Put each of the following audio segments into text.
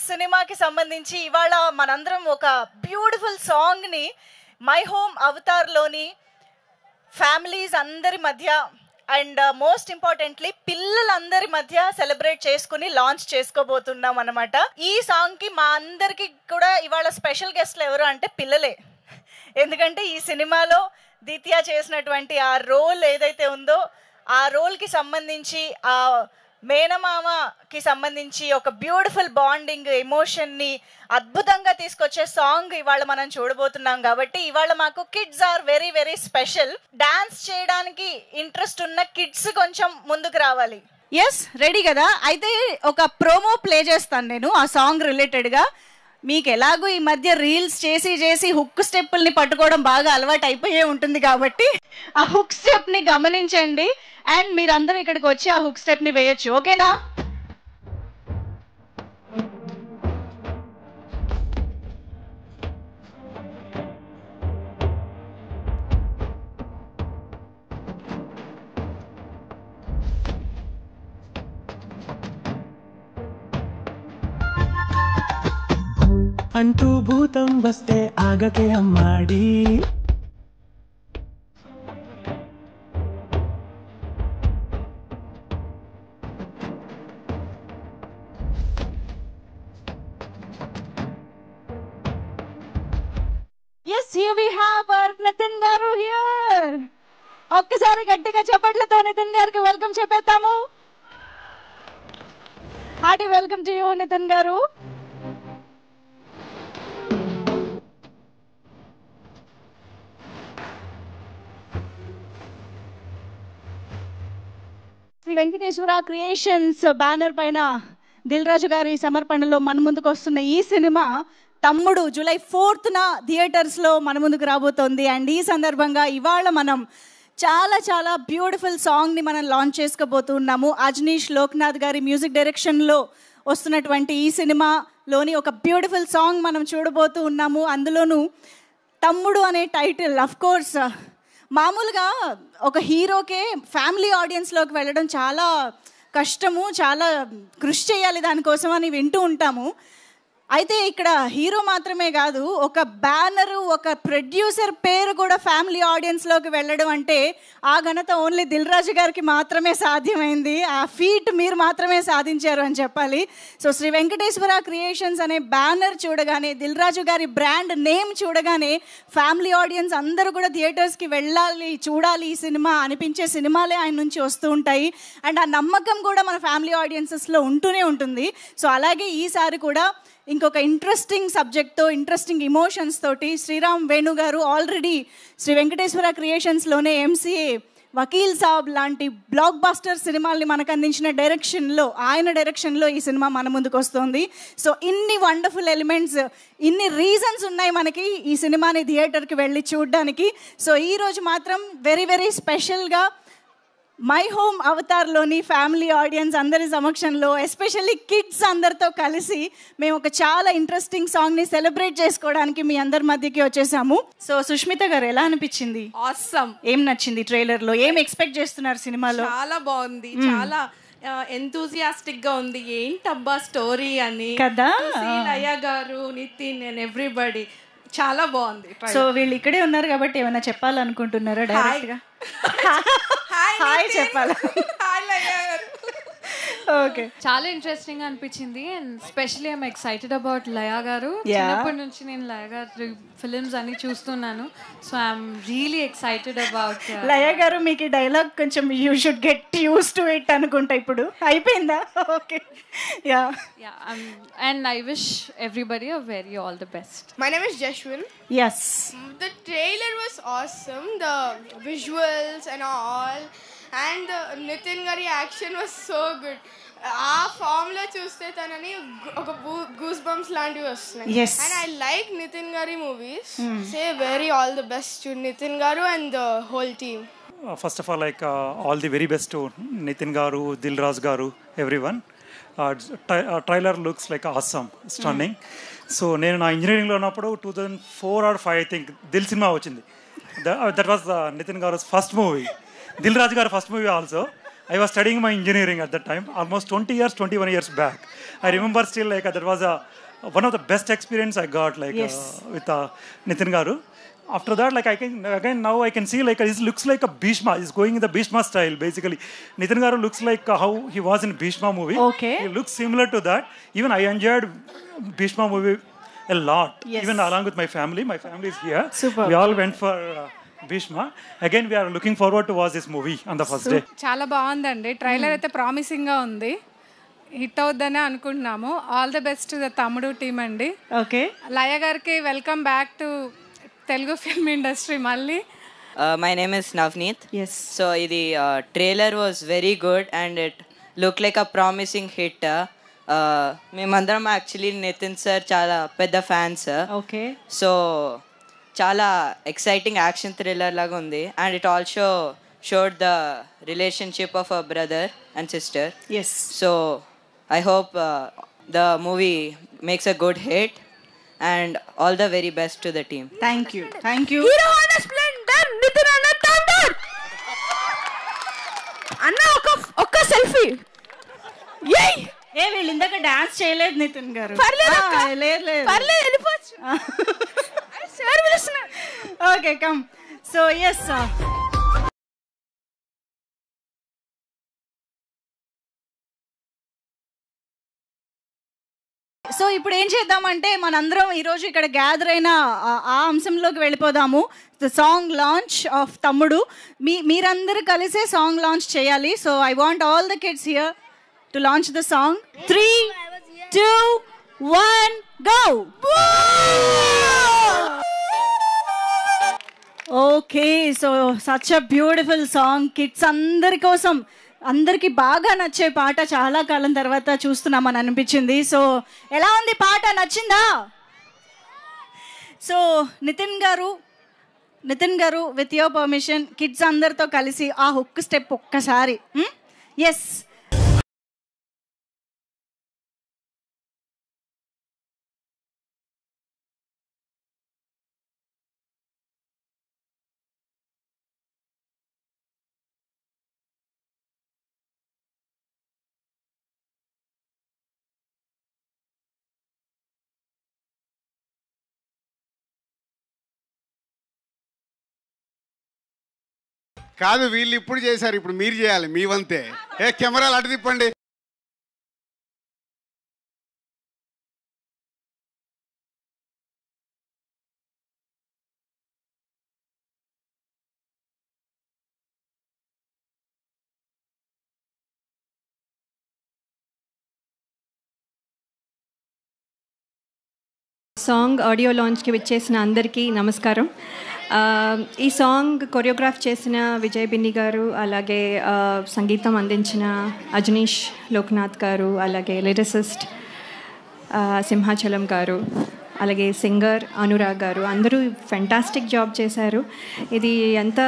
సినిమాకి సంబంధించి ఇవాళ మనందరం ఒక బ్యూటిఫుల్ సాంగ్ని మై హోమ్ అవతార్లోని ఫ్యామిలీస్ అందరి మధ్య అండ్ మోస్ట్ ఇంపార్టెంట్లీ పిల్లలందరి మధ్య సెలబ్రేట్ చేసుకుని లాంచ్ చేసుకోబోతున్నాం అనమాట. ఈ సాంగ్కి మా అందరికి కూడా ఇవాళ స్పెషల్ గెస్ట్లు ఎవరు అంటే పిల్లలే. ఎందుకంటే ఈ సినిమాలో దిత్య చేసినటువంటి ఆ రోల్ ఏదైతే ఉందో ఆ రోల్కి సంబంధించి ఆ మేనమామకి సంబంధించి ఒక బ్యూటిఫుల్ బాండింగ్ ఎమోషన్ని అద్భుతంగా తీసుకొచ్చే సాంగ్ ఇవాళ మనం చూడబోతున్నాం. కాబట్టి ఇవాళ మాకు kids are very very special. Dance చేయడానికి ఇంట్రెస్ట్ ఉన్న కిడ్స్ కొంచెం ముందుకు రావాలి. ఎస్, రెడీ కదా? అయితే ఒక ప్రోమో ప్లే చేస్తాను నేను ఆ సాంగ్ రిలేటెడ్గా. మీకు ఎలాగో ఈ మధ్య రీల్స్ చేసి హుక్ స్టెప్పుల్ని పట్టుకోవడం బాగా అలవాటు అయిపోయే ఉంటుంది కాబట్టి ఆ హుక్ స్టెప్ని గమనించండి అండ్ మీరందరూ ఇక్కడికి వచ్చి ఆ హుక్ స్టెప్ని వేయొచ్చు. ఓకేనా? అంటూ భూతం వస్తే ఆగకే అమ్మాడి, Yes, here we have our Nitin garu here. ఒక్కసారి గట్టిగా చప్పట్లతో నితిన్ గారికి వెల్కమ్ చెప్పేద్దాము. Hearty welcome to you Nitin garu. Sri Venkateswara creations banner పైన దిల్ రాజు గారి సమర్పణలో మన ముందుకు వస్తున్న ఈ సినిమా తమ్ముడు జూలై 4th థియేటర్స్లో మన ముందుకు రాబోతోంది. అండ్ ఈ సందర్భంగా ఇవాళ మనం చాలా చాలా బ్యూటిఫుల్ సాంగ్ని మనం లాంచ్ చేసుకోబోతున్నాము. అజనీష్ లోక్నాథ్ గారి మ్యూజిక్ డైరెక్షన్లో వస్తున్నటువంటి ఈ సినిమాలోని ఒక బ్యూటిఫుల్ సాంగ్ మనం చూడబోతూ ఉన్నాము. అందులోనూ తమ్ముడు అనే టైటిల్ అఫ్ కోర్స్ మామూలుగా ఒక హీరోకే ఫ్యామిలీ ఆడియన్స్లోకి వెళ్ళడం చాలా కష్టము, చాలా కృషి చేయాలి దానికోసం అని వింటూ ఉంటాము. అయితే ఇక్కడ హీరో మాత్రమే కాదు, ఒక బ్యానరు, ఒక ప్రొడ్యూసర్ పేరు కూడా ఫ్యామిలీ ఆడియన్స్లోకి వెళ్ళడం అంటే ఆ ఘనత ఓన్లీ దిల్ రాజు గారికి మాత్రమే సాధ్యమైంది. ఆ ఫీట్ మీరు మాత్రమే సాధించారు అని చెప్పాలి. సో శ్రీ వెంకటేశ్వర క్రియేషన్స్ అనే బ్యానర్ చూడగానే, దిల్ రాజు గారి బ్రాండ్ నేమ్ చూడగానే ఫ్యామిలీ ఆడియన్స్ అందరూ కూడా థియేటర్స్కి వెళ్ళాలి, చూడాలి ఈ సినిమా అనిపించే సినిమాలే ఆయన నుంచి వస్తూ ఉంటాయి. అండ్ ఆ నమ్మకం కూడా మన ఫ్యామిలీ ఆడియన్సెస్లో ఉంటూనే ఉంటుంది. సో అలాగే ఈసారి కూడా ఇంకొక ఇంట్రెస్టింగ్ సబ్జెక్ట్తో, ఇంట్రెస్టింగ్ ఇమోషన్స్ తోటి శ్రీరామ్ వేణు గారు ఆల్రెడీ శ్రీ వెంకటేశ్వర క్రియేషన్స్లోనే ఎంసీఏ, వకీల్ సాబ్ లాంటి బ్లాక్ బాస్టర్ సినిమాల్ని మనకు అందించిన ఆయన డైరెక్షన్లో ఈ సినిమా మన ముందుకు వస్తుంది. సో ఇన్ని వండర్ఫుల్ ఎలిమెంట్స్, ఇన్ని రీజన్స్ ఉన్నాయి మనకి ఈ సినిమాని థియేటర్కి వెళ్ళి చూడడానికి. సో ఈరోజు మాత్రం వెరీ వెరీ స్పెషల్గా మై హోమ్ అవతార్లోని ఫ్యామిలీ ఆడియన్స్ అందరి సమక్షంలో, ఎస్పెషల్లీ కిడ్స్ అందరితో కలిసి మేము ఒక చాలా ఇంట్రెస్టింగ్ సాంగ్ని సెలబ్రేట్ చేసుకోవడానికి మీ అందరి మధ్యకి వచ్చేసాము. సో సుష్మిత గారు, ఎలా అనిపించింది? ఆసమ్. ఏం నచ్చింది ట్రైలర్లో? ఏం ఎక్స్పెక్ట్ చేస్తున్నారు సినిమాలో? చాలా బాగుంది, చాలా ఎంతూజియాస్టిక్ గా ఉంది. ఏంటబ్బా స్టోరీ అని కదా. లయ గారు, నితిన్ అండ్ ఎవ్రీబడి చాలా బాగుంది. సో వీళ్ళు ఇక్కడే ఉన్నారు కాబట్టి ఏమైనా చెప్పాలనుకుంటున్నారా? డైరెక్ట్ గా హాయ్ చెప్పాలా? ఓకే, చాలా ఇంట్రెస్టింగ్ గా అనిపించింది. And specially I'm excited about Laya garu. చిన్నప్పటి నుంచి నేను లయ గారి ఫిలిమ్స్ అన్ని చూస్తున్నాను. So I'm really excited about Laya garu. మీకు డైలాగ్ కొంచెం you should get used to it అనుకుంటా. ఇప్పుడు అయిపోయిందా? Okay, yeah. And I wish everybody a very all the best. My name is Jashwin. Yes. The trailer was awesome. The visuals and all. And Nitin Gari action was so good. ఆ form లో చూస్తే తనని ఒక goose bumps లాంటివి వస్తున్నాయి. And I like Nitin గారి movies. Say very all the best to Nitin garu and the whole team. First of all like all the very best to Nitin garu, Dil Raj garu, everyone. Trailer looks like awesome, stunning. So నేను నా ఇంజనీరింగ్లో ఉన్నప్పుడు 2004 or 2005 I think Dil cinema వచ్చింది. That was Nitin garu first movie, Dil Raju garu first movie also. I was studying my engineering at that time, almost 20 years, 21 years back. I remember still like that was one of the best experience I got like with Nitin Garu. After that, like now I can see like he looks like a Bhishma. He's going in the Bhishma style basically. Nitin Garu looks like how he was in Bhishma movie. Okay. He looks similar to that. Even I enjoyed Bhishma movie a lot. Yes. Even along with my family. My family is here. Super. We all went for Bhishma. Again, we are looking forward to watch this movie on the first day. చాలా బాగుందండి. Trailer అయితే ప్రామిసింగ్గా ఉంది. Hit అవుద్దనే అనుకుంటున్నాము. All the best the తమ్ముడు team అండి. Okay. లయ గారికి welcome back to Telugu film industry మళ్ళీ. My name is Navneet. Yes. So the trailer was very good and it looked like a promising hit. మేమందరం actually Nitin sir చాలా పెద్ద fans. Okay. So చాలా exciting action thriller లాగా ఉంది and it also showed the relationship of a brother and sister. Yes. So I hope the movie makes a good hit and all the very best to the team. Thank you. Thank you. అన్న ఒక్క selfie. ఏ వీళ్ళు ఇందాక dance చేయలేదు నితిన్ గారు. లేదు లేదు. వెళ్ళిపోవచ్చు. Okay come. So yes so ఇప్పుడు ఏం చేద్దామంటే మనందరం ఈరోజు ఇక్కడ గ్యాదర్ అయిన ఆ అంశంలోకి వెళ్ళిపోదాము. ద సాంగ్ లాంచ్ ఆఫ్ తమ్ముడు. మీరందరూ కలిసే సాంగ్ లాంచ్ చేయాలి. So I want all the kids here to launch the song. 3, 2, 1 go. Okay. So such a beautiful song kids అందరి కోసం, అందరికి బాగా నచ్చే పాట. చాలా కాలం తర్వాత చూస్తున్నామని అనిపించింది. సో ఎలా ఉంది పాట? నచ్చిందా? సో నితిన్ గారు విత్ యువర్ పర్మిషన్ కిడ్స్ అందరితో కలిసి ఆ హుక్ స్టెప్ ఒక్కసారి. ఎస్. కాదు వీళ్ళు ఇప్పుడు చేశారు, ఇప్పుడు మీరు చేయాలి మీ వంతే. కెమెరాలు అటు తిప్పండి. సాంగ్ ఆడియో లాంచ్కి విచ్చేసిన అందరికీ నమస్కారం. ఈ సాంగ్ కొరియోగ్రాఫ్ చేసిన విజయ్ బిన్ని గారు, అలాగే సంగీతం అందించిన అజనీష్ లోక్నాథ్ గారు, అలాగే లిరిసిస్ట్ సింహాచలం గారు, అలాగే సింగర్ అనురాగ్ గారు, అందరూ ఫెంటాస్టిక్ జాబ్ చేశారు. ఇది ఎంత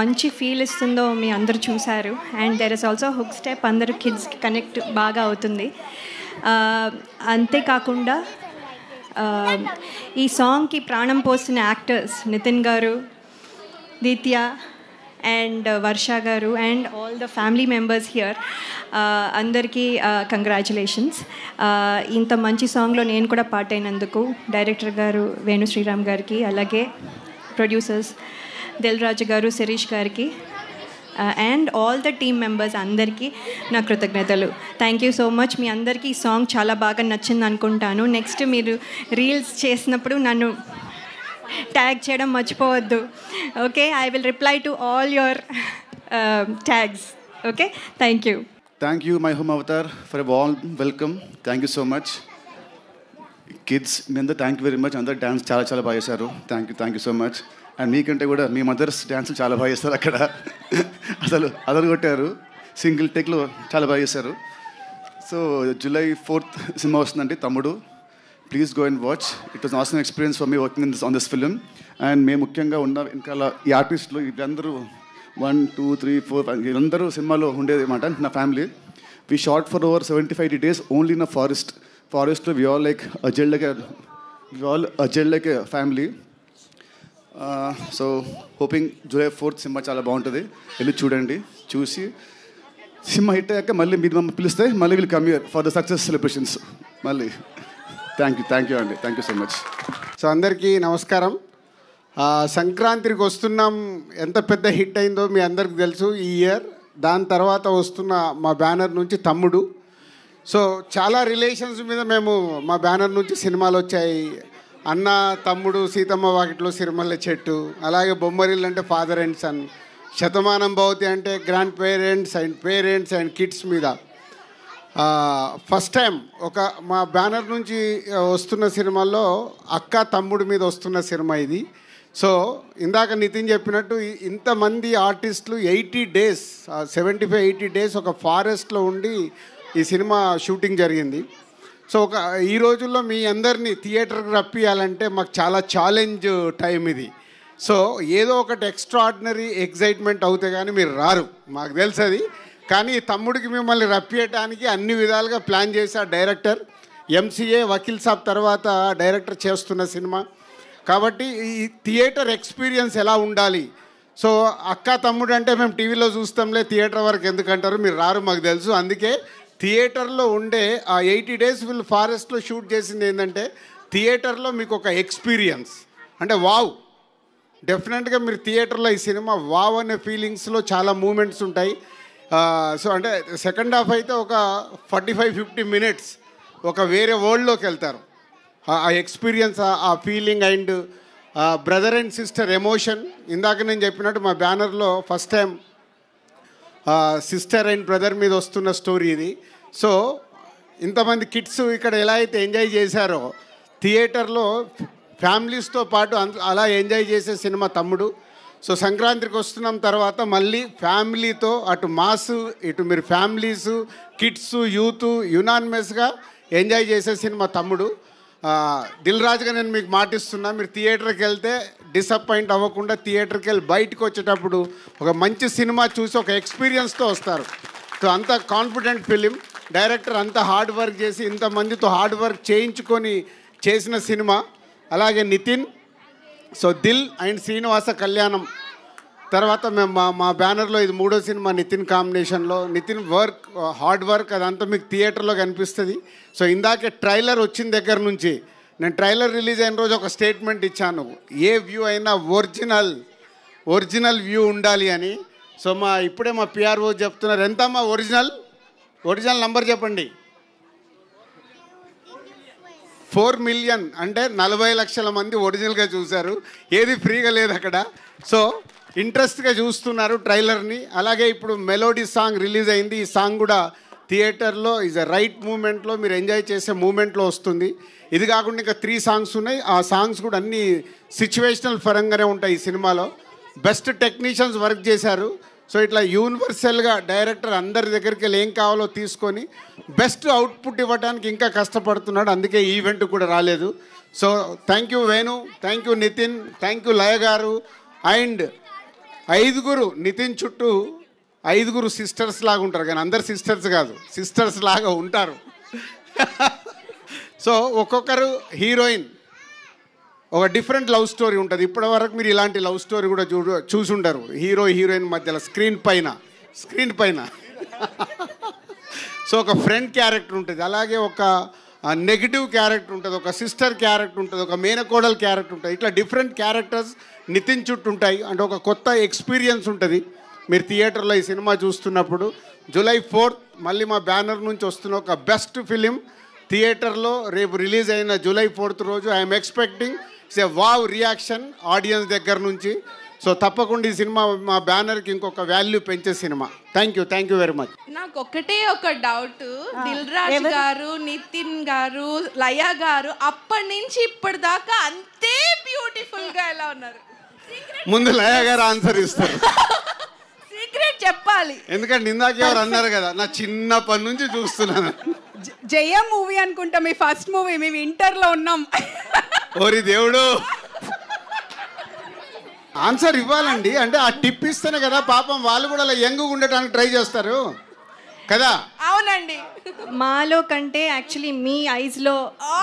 మంచి ఫీల్ ఇస్తుందో మీ అందరూ చూశారు. And there is also hook step, అందరూ కిడ్స్కి కనెక్ట్ బాగా అవుతుంది. అంతేకాకుండా ఈ సాంగ్కి ప్రాణం పోసిన యాక్టర్స్ నితిన్ గారు, దీత్య అండ్ వర్ష గారు and all the family members here, అందరికీ కంగ్రాచులేషన్స్. ఇంత మంచి సాంగ్లో నేను కూడా పార్ట్ అయినందుకు డైరెక్టర్ గారు వేణు శ్రీరామ్ గారికి, అలాగే ప్రొడ్యూసర్స్ దిల్ రాజు గారు, శిరీష్ గారికి and all the team members అందరికీ నా కృతజ్ఞతలు. Thank you so much. మీ అందరికీ ఈ సాంగ్ చాలా బాగా నచ్చింది అనుకుంటాను. నెక్స్ట్ మీరు రీల్స్ చేసినప్పుడు నన్ను ట్యాగ్ చేయడం మర్చిపోవద్దు. Okay, I will reply to all your tags. Okay, thank you. Thank you my home avatar for a warm welcome. Thank you so much. Kids మీ అందరూ థ్యాంక్ యూ వెరీ మచ్. అందరు dance చాలా చాలా బాగా చేశారు. Thank you so much. And మీకంటే కూడా మీ mothers డ్యాన్సులు చాలా బాగా చేస్తారు. అక్కడ అసలు అదరగొట్టారు. సింగిల్ టేక్లో చాలా బాగా చేశారు. సో July 4th సినిమా వస్తుందండి తమ్ముడు. Please go and watch. It was awesome experience for me working on this film. And మేము ముఖ్యంగా ఉన్న వెనకాల ఈ ఆర్టిస్టులు వీళ్ళందరూ 1, 2, 3, 4 వీళ్ళందరూ సినిమాలో ఉండేది అనమాట. నా family we shot for over 75 days only in a ఫారెస్ట్లో. వి ఆల్ లైక్ అజెల్ like a family. So hoping July 4th cinema చాలా బాగుంటుంది. వెళ్ళి చూడండి. చూసి సినిమా హిట్ అయ్యాక మళ్ళీ మీరు మమ్మల్ని పిలిస్తే మళ్ళీ will come here for the success celebrations మళ్ళీ. థ్యాంక్ యూ అండి, thank you so much. So అందరికీ నమస్కారం. సంక్రాంతికి వస్తున్నాం ఎంత పెద్ద హిట్ అయిందో మీ అందరికి తెలుసు ఈ ఇయర్. దాని తర్వాత వస్తున్న మా బ్యానర్ నుంచి తమ్ముడు. సో చాలా రిలేషన్స్ మీద మేము మా బ్యానర్ నుంచి సినిమాలు వచ్చాయి. అన్న, తమ్ముడు, సీతమ్మ వాకిట్లో సిరిమల్లె చెట్టు, అలాగే బొమ్మరిల్లు అంటే father and sun, Shatamanam Bhavati అంటే గ్రాండ్ పేరెంట్స్ అండ్ కిడ్స్ మీద. ఫస్ట్ టైం ఒక మా బ్యానర్ నుంచి వస్తున్న సినిమాల్లో అక్క తమ్ముడు మీద వస్తున్న సినిమా ఇది. సో ఇందాక నితిన్ చెప్పినట్టు ఇంతమంది ఆర్టిస్టులు 80 days 75-80 days ఒక ఫారెస్ట్లో ఉండి ఈ సినిమా షూటింగ్ జరిగింది. సో ఈ రోజుల్లో మీ అందరినీ థియేటర్కి రప్పియాలంటే మాకు చాలా ఛాలెంజ్ టైం ఇది. సో ఏదో ఒకటి ఎక్స్ట్రాడినరీ ఎగ్జైట్మెంట్ అవుతే కానీ మీరు రారు, మాకు తెలుసు అది. కానీ తమ్ముడికి మిమ్మల్ని రప్పియటానికి అన్ని విధాలుగా ప్లాన్ చేసే డైరెక్టర్. ఎంసీఏ వకీల్ సాబ్ తర్వాత డైరెక్టర్ చేస్తున్న సినిమా కాబట్టి ఈ థియేటర్ ఎక్స్పీరియన్స్ ఎలా ఉండాలి. సో అక్క తమ్ముడు అంటే మేము టీవీలో చూస్తాంలే, థియేటర్ వరకు ఎందుకంటారు, మీరు రారు మాకు తెలుసు. అందుకే థియేటర్లో ఉండే ఆ 80 days వీళ్ళు ఫారెస్ట్లో షూట్ చేసింది ఏంటంటే థియేటర్లో మీకు ఒక ఎక్స్పీరియన్స్ అంటే వావ్. డెఫినెట్గా మీరు థియేటర్లో ఈ సినిమా వావ్ అనే ఫీలింగ్స్లో చాలా మూమెంట్స్ ఉంటాయి. సో అంటే సెకండ్ హాఫ్ అయితే ఒక 45-50 minutes ఒక వేరే వరల్డ్లోకి వెళ్తారు. ఆ ఎక్స్పీరియన్స్, ఆ feeling and brother and sister emotion. ఇందాక నేను చెప్పినట్టు మా బ్యానర్లో first time sister and brother మీద వస్తున్న స్టోరీ ఇది. సో ఇంతమంది కిడ్స్ ఇక్కడ ఎలా అయితే ఎంజాయ్ చేశారో థియేటర్లో ఫ్యామిలీస్తో పాటు అలా ఎంజాయ్ చేసే సినిమా తమ్ముడు. సో సంక్రాంతికి వస్తున్నాం తర్వాత మళ్ళీ ఫ్యామిలీతో అటు మాస్ ఇటు మీరు ఫ్యామిలీస్ కిడ్స్ యూత్ యునానిమస్గా ఎంజాయ్ చేసే సినిమా తమ్ముడు. దిల్ రాజుగా నేను మీకు మాటిస్తున్నా, మీరు థియేటర్కి వెళ్తే డిసప్పాయింట్ అవ్వకుండా థియేటర్కి వెళ్ళి బయటకు వచ్చేటప్పుడు ఒక మంచి సినిమా చూసి ఒక ఎక్స్పీరియన్స్తో వస్తారు. సో అంత కాన్ఫిడెంట్ ఫిలిం. డైరెక్టర్ అంత హార్డ్ వర్క్ చేసి ఇంతమందితో హార్డ్ వర్క్ చేయించుకొని చేసిన సినిమా. అలాగే నితిన్. సో దిల్ అండ్ శ్రీనివాస కళ్యాణం తర్వాత మేము మా బ్యానర్లో ఇది 3వ సినిమా నితిన్ కాంబినేషన్లో. నితిన్ వర్క్, హార్డ్ వర్క్ అదంతా మీకు థియేటర్లో కనిపిస్తుంది. సో ఇందాకే ట్రైలర్ వచ్చిన దగ్గర నుంచి నేను ట్రైలర్ రిలీజ్ అయిన రోజు ఒక స్టేట్మెంట్ ఇచ్చాను, ఏ వ్యూ అయినా ఒరిజినల్ వ్యూ ఉండాలి అని. సో ఇప్పుడే మా పిఆర్ఓ చెప్తున్నారు, ఎంతమ్మా ఒరిజినల్ నంబర్ చెప్పండి. 4 million అంటే 40 లక్షల మంది ఒరిజినల్గా చూశారు, ఏది ఫ్రీగా లేదు అక్కడ. సో ఇంట్రెస్ట్గా చూస్తున్నారు ట్రైలర్ని. అలాగే ఇప్పుడు మెలోడీ సాంగ్ రిలీజ్ అయింది. ఈ సాంగ్ కూడా థియేటర్లో ఈజ్ అ రైట్ మూమెంట్లో మీరు ఎంజాయ్ చేసే మూమెంట్లో వస్తుంది. ఇది కాకుండా ఇంకా 3 songs ఉన్నాయి. ఆ సాంగ్స్ కూడా అన్ని సిచ్యువేషనల్ పరంగానే ఉంటాయి ఈ సినిమాలో. బెస్ట్ టెక్నీషియన్స్ వర్క్ చేశారు. సో ఇట్లా యూనివర్సల్గా డైరెక్టర్ అందరి దగ్గరికి వెళ్ళి ఏం కావాలో తీసుకొని బెస్ట్ అవుట్పుట్ ఇవ్వడానికి ఇంకా కష్టపడుతున్నాడు. అందుకే ఈవెంట్ కూడా రాలేదు. So thank you Venu, thank you Nitin, thank you Laya garu. And 5 Nitin చుట్టూ 5 సిస్టర్స్ లాగా ఉంటారు, కానీ అందరు సిస్టర్స్ కాదు, సిస్టర్స్ లాగా ఉంటారు. సో ఒక్కొక్కరు హీరోయిన్ ఒక డిఫరెంట్ లవ్ స్టోరీ ఉంటుంది. ఇప్పటివరకు మీరు ఇలాంటి లవ్ స్టోరీ కూడా చూసుంటారు హీరో హీరోయిన్ మధ్యలో స్క్రీన్ పైన. సో ఒక ఫ్రెండ్ క్యారెక్టర్ ఉంటుంది, అలాగే ఒక నెగిటివ్ క్యారెక్టర్ ఉంటుంది, ఒక సిస్టర్ క్యారెక్టర్ ఉంటుంది, ఒక మేనకోడల్ క్యారెక్టర్ ఉంటుంది. ఇట్లా డిఫరెంట్ క్యారెక్టర్స్ నితిన్ చుట్టూ ఉంటాయి. అంటే ఒక కొత్త ఎక్స్పీరియన్స్ ఉంటుంది మీరు థియేటర్లో ఈ సినిమా చూస్తున్నప్పుడు. July 4th మళ్ళీ మా బ్యానర్ నుంచి వస్తున్న ఒక బెస్ట్ ఫిలిం థియేటర్లో రేపు రిలీజ్ అయిన July 4th రోజు I'm expecting it's a wow reaction audience దగ్గర నుంచి. సో తప్పకుండా ఈ సినిమా మా బ్యానర్కి ఇంకొక వాల్యూ పెంచే cinema. Thank you very much. నాకు ఒకటే ఒక డౌట్, దిల్ రాజు గారు, నితిన్ గారు, లయ గారు అప్పటి నుంచి ఇప్పటిదాకా అంతే బ్యూటిఫుల్ గా ఎలా ఉన్నారు? ముందు లయ గారు ఆన్సర్ ఇస్తారు. సీక్రెట్ చెప్పాలి, ఎందుకంటే ఇందాక ఎవరు అన్నారు కదా, నా చిన్నప్పటి నుంచి చూస్తున్నాను. జయ మూవీ అనుకుంటా మీ ఫస్ట్ మూవీ, మేము ఇంటర్లో ఉన్నాం. ఓరి దేవుడు, ఆన్సర్ ఇవ్వాలండి. అంటే ఆ టిప్ ఇస్తేనే కదా పాపం వాళ్ళు కూడా అలా యంగ్ ఉండటానికి ట్రై చేస్తారు కదా. అవునండి, మాలో కంటే యాక్చువల్లీ మీ ఐస్లో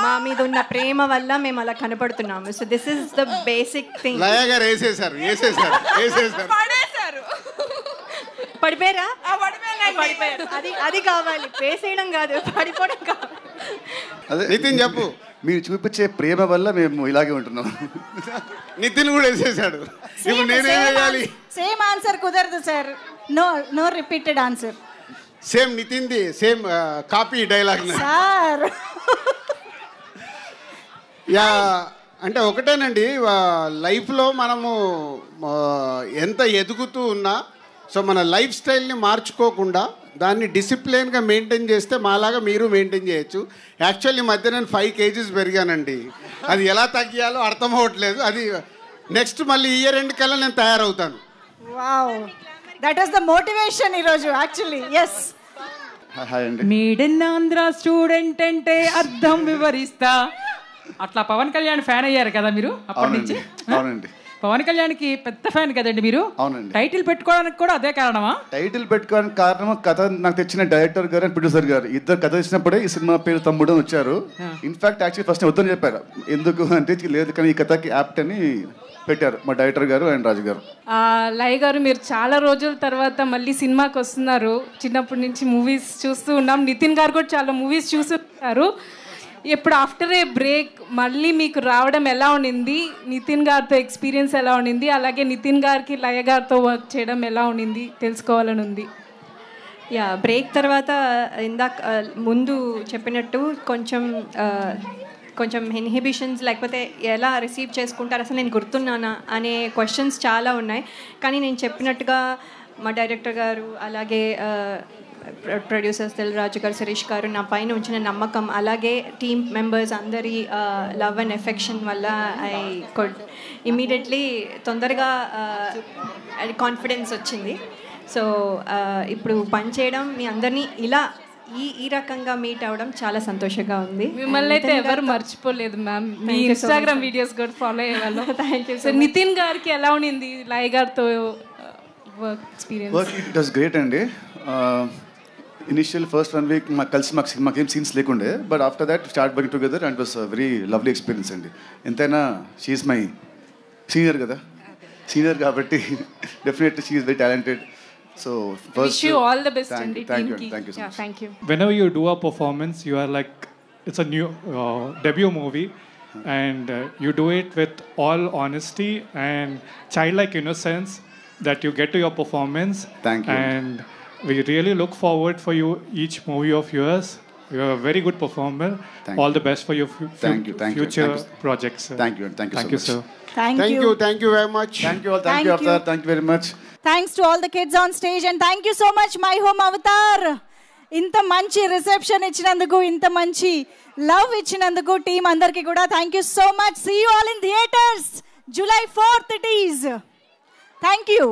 మా మీద ఉన్న ప్రేమ వల్ల మేము అలా కనపడుతున్నాము. So this is the basic thing. Laya garu వేసేసారు. పడేశారు. పడిపోయారా? పడిపోయారు. అది కావాలి, పేసేయడం కాదు, పడిపోవడం కావాలి. అదే నితిన్ చెప్పు. మీరు చూపించే ప్రేమ వల్ల మేము ఇలాగే ఉంటున్నాం. నితిన్ కూడా వేసేసాడు. ఇప్పుడు నేనేం చేయాలి? సేమ్ ఆన్సర్ కుదరదు sir. No repeated answer. Same నితిన్ది same copy dialogue sir. Yeah, అంటే ఒకటేనండి, లైఫ్లో మనము ఎంత ఎదుగుతూ ఉన్నా సో మన లైఫ్ స్టైల్ని మార్చుకోకుండా దాన్ని డిసిప్లిన్గా మెయింటైన్ చేస్తే మాలాగా మీరు మెయింటైన్ చేయొచ్చు. యాక్చువల్లీ మధ్య నేను 5 kgs పెరిగానండి. అది ఎలా తగ్గియాలో అర్థం అవ్వట్లేదు. అది నెక్స్ట్ మళ్ళీ ఇయర్ ఎండ్ కల్లా నేను తయారవుతాను. Wow, that is the motivation ఈరోజు actually. Yes, made in Andhra student అంటే అర్థం వివరిస్తా. అట్లా పవన్ కళ్యాణ్ ఫ్యాన్ అయ్యారు కదా మీరు అప్పటి నుంచి? అవునండి. పవన్ కళ్యాణ్కి పెద్ద ఫ్యాన్ కదండి మీరు? అవునండి. టైటిల్ పెట్టుకోవడానికి కూడా అదే కారణమా? టైటిల్ పెట్టుకోవడానికి కారణం కథ నాకు తెచ్చిన డైరెక్టర్ గారు అండ్ ప్రొడ్యూసర్ గారు ఇద్దరు కథ ఇచ్చినప్పుడే ఈ సినిమా పేరు తమ్ముడు అని వచ్చారు. ఇన్ఫాక్ట్ యాక్చువల్లీ ఫస్ట్ వద్దని చెప్పారు. ఎందుకు అంటే లేదు కానీ ఈ కథకి యాప్ట్ అని పెట్టారు మా డైరెక్టర్ గారు అండ్ రాజు గారు. లయ గారు, మీరు చాలా రోజుల తర్వాత మళ్ళీ సినిమాకి వస్తున్నారు. చిన్నప్పటి నుంచి మూవీస్ చూస్తూ ఉన్నాం. నితిన్ గారు కూడా చాలా మూవీస్ చూస్తున్నారు. ఇప్పుడు ఆఫ్టర్ ఏ బ్రేక్ మళ్ళీ మీకు రావడం ఎలా ఉండింది? నితిన్ గారితో ఎక్స్పీరియన్స్ ఎలా ఉండింది? అలాగే నితిన్ గారికి లయ గారితో వర్క్ చేయడం ఎలా ఉండింది తెలుసుకోవాలని ఉంది. యా, బ్రేక్ తర్వాత ఇందాక ముందు చెప్పినట్టు కొంచెం ఇన్హిబిషన్స్ లేకపోతే ఎలా రిసీవ్ చేసుకుంటారు, అసలు నేను గుర్తున్నానా అనే క్వశ్చన్స్ చాలా ఉన్నాయి. కానీ నేను చెప్పినట్టుగా మా డైరెక్టర్ గారు అలాగే ప్రొడ్యూసర్స్ దిల్రాజు గారు, శిరీష్ గారు నా పైన ఉంచిన నమ్మకం, అలాగే టీమ్ మెంబర్స్ అందరి లవ్ అండ్ ఎఫెక్షన్ వల్ల ఐ కుడ్ ఇమ్మీడియట్లీ తొందరగా కాన్ఫిడెన్స్ వచ్చింది. సో ఇప్పుడు పని చేయడం, మీ అందరినీ ఇలా ఈ రకంగా మీట్ అవ్వడం చాలా సంతోషంగా ఉంది. మిమ్మల్ని అయితే ఎవరు మర్చిపోలేదు మ్యామ్. మీ ఇన్స్టాగ్రామ్ వీడియోస్ కూడా ఫాలో అయ్యేవాళ్ళం. Thank you sir. నితిన్ గారికి ఎలా ఉండింది లయ గారితో work experience? It was great అండి. ఇనిషియల్ ఫస్ట్ 1 week మాకు ఏం సీన్స్ లేకుండే, but after that start working together and it was very lovely experience అండి. ఎంతైనా షీఈస్ మై సీనియర్ కదా, సీనియర్ కాబట్టి definitely she is very talented. So first, wish you all the best and thank you so yeah, thank you. Whenever you do a performance, you are like, it's a new debut movie, and you do it with all honesty and childlike innocence that you get to your performance. Thank you. And we really look forward for you each movie of yours. You are a very good performer. All the best for your future projects. Thank you so sir. Thank you very much. Thank you all. Thank you Avatar. Thank you very much. Thanks to all the kids on stage and thank you so much My Home Avatar. ఇంత మంచి reception ఇచ్చినందుకు, ఇంత మంచి love ఇచ్చినందుకు team అందరికీ కూడా thank you so much. See you all in theaters. July 4th it is. Thank you.